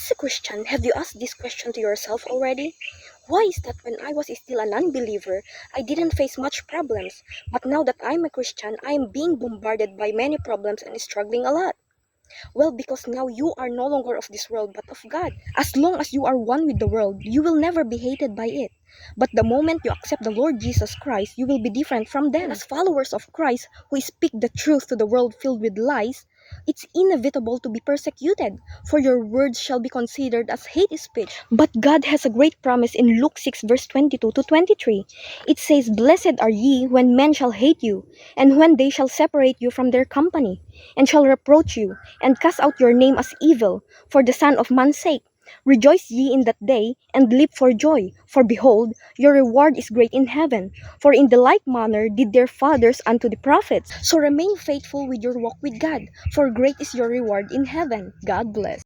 As a Christian, have you asked this question to yourself already? Why is that when I was still an unbeliever, I didn't face much problems, but now that I'm a Christian, I am being bombarded by many problems and struggling a lot? Well, because now you are no longer of this world but of God. As long as you are one with the world, you will never be hated by it. But the moment you accept the Lord Jesus Christ, you will be different from them. And as followers of Christ who speak the truth to the world filled with lies, it's inevitable to be persecuted, for your words shall be considered as hate speech. But God has a great promise in Luke 6 verse 22 to 23. It says, "Blessed are ye when men shall hate you, and when they shall separate you from their company, and shall reproach you, and cast out your name as evil, for the Son of Man's sake. Rejoice ye in that day, and leap for joy, for behold, your reward is great in heaven. For in the like manner did their fathers unto the prophets." So remain faithful with your walk with God, for great is your reward in heaven. God bless.